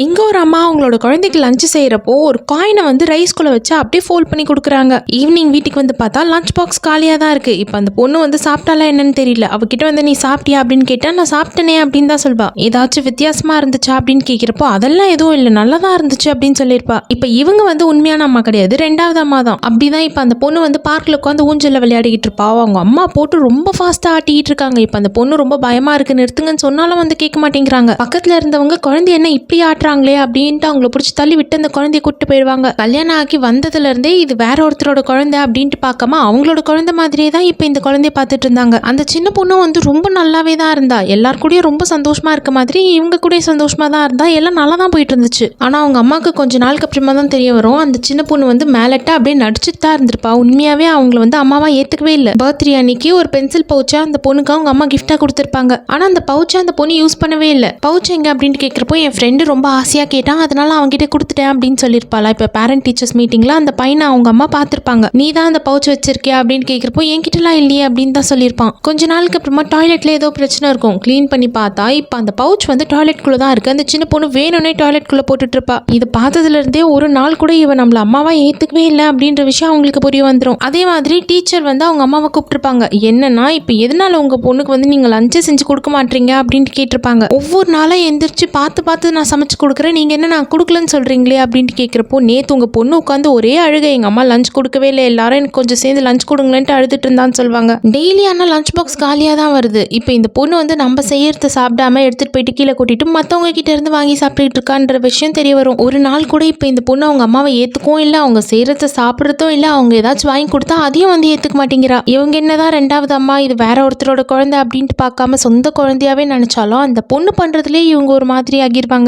இங்க ஒரு அம்மா அவங்களோட குழந்தைக்கு லஞ்ச் செய்யறப்போ ஒரு காயினை வந்து ரைஸ்குள்ள வச்சு அப்படியே ஃபோல்ட் பண்ணி கொடுக்குறாங்க. ஈவினிங் வீட்டுக்கு வந்து பார்த்தா லஞ்ச் பாக்ஸ் காலியாக தான் இருக்கு. இப்போ அந்த பொண்ணு வந்து சாப்பிட்டாலா என்னன்னு தெரியல. அவகிட்ட வந்து நீ சாப்பிட்டியா அப்படின்னு கேட்டா நான் சாப்பிட்டனே அப்படின்னு தான் சொல்வா. ஏதாச்சும் வித்தியாசமா இருந்துச்சா அப்படின்னு கேட்கிறப்போ அதெல்லாம் எதுவும் இல்லை, நல்லதா இருந்துச்சு அப்படின்னு சொல்லியிருப்பா. இப்போ இவங்க வந்து உண்மையான அம்மா கிடையாது, ரெண்டாவது அம்மா தான். அப்படிதான் இப்போ அந்த பொண்ணு வந்து பார்க்கில் உட்காந்து ஊஞ்சல்ல விளையாடிக்கிட்டு இருப்பா. அவங்க அம்மா போட்டு ரொம்ப ஃபாஸ்ட்டாக ஆட்டிக்கிட்டு இருக்காங்க. இப்போ அந்த பொண்ணு ரொம்ப பயமா இருக்கு, நிறுத்துங்கன்னு சொன்னாலும் வந்து கேட்க மாட்டேங்கிறாங்க. பக்கத்துல இருந்தவங்க குழந்தை என்ன இப்படி ஆட்டுறாங்களே அப்படின்ட்டு அவங்கள பிடிச்சி தள்ளி விட்டு அந்த குழந்தைய கூட்டு போயிடுவாங்க. கல்யாணம் ஆக்கி வந்ததுல இருந்தே இது வேற ஒருத்தரோட குழந்தை அப்படின்ட்டு பார்க்காம அவங்களோட குழந்தை மாதிரியே தான் இப்போ இந்த குழந்தைய பார்த்துட்டு இருந்தாங்க. அந்த சின்ன பொண்ணும் வந்து ரொம்ப நல்லாவே தான் இருந்தா, எல்லார் கூடயும் ரொம்ப சந்தோஷமா இருக்க மாதிரி இவங்க கூட சந்தோஷமா தான் இருந்தா, எல்லாம் நல்லா தான் போயிட்டு இருந்துச்சு. ஆனா அவங்க அம்மாவுக்கு கொஞ்ச நாளுக்கு அப்புறமா தான் தெரிய வரும், அந்த சின்ன பொண்ணு வந்து மேலட்ட அப்படியே நடிச்சுட்டு தான் இருந்திருப்பா. உண்மையாவே அவங்கள வந்து அம்மாவா ஏத்துக்கவே இல்லை. பர்த்டே அன்னைக்கு ஒரு பென்சில் பவுச்சா அந்த பொண்ணுக்கு அவங்க அம்மா கிஃப்டா கொடுத்துருப்பாங்க. ஆனா அந்த பவுச்சை அந்த பொண்ணு யூஸ் பண்ணவே இல்லை. பவுச் எங்க அப்படின்ட்டு கேட்கிறப்போ என் ஃப்ரெண்டு ரொம்ப ஆசையா கேட்டான், அதனால அவங்ககிட்ட கொடுத்துட்டேன் அப்படின்னு சொல்லியிருப்பாளா. இப்போ பேரண்ட் டீச்சர்ஸ் மீட்டிங்ல அந்த பையனை அவங்க அம்மா பார்த்துருப்பாங்க. நீ தான் அந்த பவுச் வச்சிருக்கியா அப்படின்னு கேட்கிறப்போ என்கிட்டலாம் இல்லையே அப்படின்னு தான் சொல்லியிருப்பான். கொஞ்ச நாளுக்கு அப்புறமா டாய்லெட்ல ஏதோ பிரச்சனை இருக்கும், க்ளீன் பண்ணி பார்த்தா இப்போ அந்த பவுச் வந்து டாய்லெட்குள்ள தான் இருக்கு. அந்த சின்ன பொண்ணு வேணும்னே டாய்லெட்குள்ள போட்டுட்டு இருப்பா. இது பார்த்ததுல இருந்தே ஒரு நாள் கூட இவன் நம்மள அம்மாவா ஏத்துக்கவே இல்லை அப்படின்ற விஷயம் அவங்களுக்கு புரிய வந்துடும். அதே மாதிரி டீச்சர் வந்து அவங்க அம்மாவை கூப்பிட்டுருப்பாங்க. என்னன்னா இப்போ எதனால உங்க பொண்ணுக்கு வந்து நீங்க லஞ்சு செஞ்சு கொடுக்க மாட்டீங்க அப்படின்ட்டு கேட்டிருப்பாங்க. ஒவ்வொரு நாளும் எந்திரிச்சு பார்த்து நான் சமைச்சு கொடுக்குறேன், நீங்க என்ன நான் கொடுக்கலன்னு சொல்றீங்களே அப்படின்ட்டு கேட்குறப்போ நேற்று உங்க பொண்ணு உட்காந்து ஒரே அழுகை, எங்க அம்மா லஞ்ச் கொடுக்கவே இல்லை, எல்லாரும் எனக்கு கொஞ்சம் சேர்ந்து லஞ்ச் கொடுங்களேன்ட்டு அழுதுட்டு இருந்தான்னு சொல்லுவாங்க. டெய்லி ஆனால் லஞ்ச் பாக்ஸ் காலியாக தான் வருது. இப்போ இந்த பொண்ணு வந்து நம்ம செய்யறத சாப்பிடாம எடுத்துட்டு போயிட்டு கீழே கொட்டிட்டு மற்றவங்க கிட்ட இருந்து வாங்கி சாப்பிட்டுட்டு இருக்கான்ற விஷயம் தெரிய வரும். ஒரு நாள் கூட இப்போ இந்த பொண்ணு அவங்க அம்மாவை ஏத்துக்கவும் இல்லை, அவங்க செய்யறத சாப்பிட்றதும் இல்லை, அவங்க ஏதாச்சும் வாங்கி கொடுத்தா அதையும் வந்து ஏத்துக்க மாட்டேங்கிறா. இவங்க என்னதான் ரெண்டாவது அம்மா, இது வேற ஒருத்தரோட குழந்தை அப்படின்ட்டு பார்க்காம சொந்த குழந்தையாவே நினைச்சாலும் அந்த பொண்ணு பண்றதுலேயே இவங்க ஒரு மாதிரி ஆகிருவாங்க.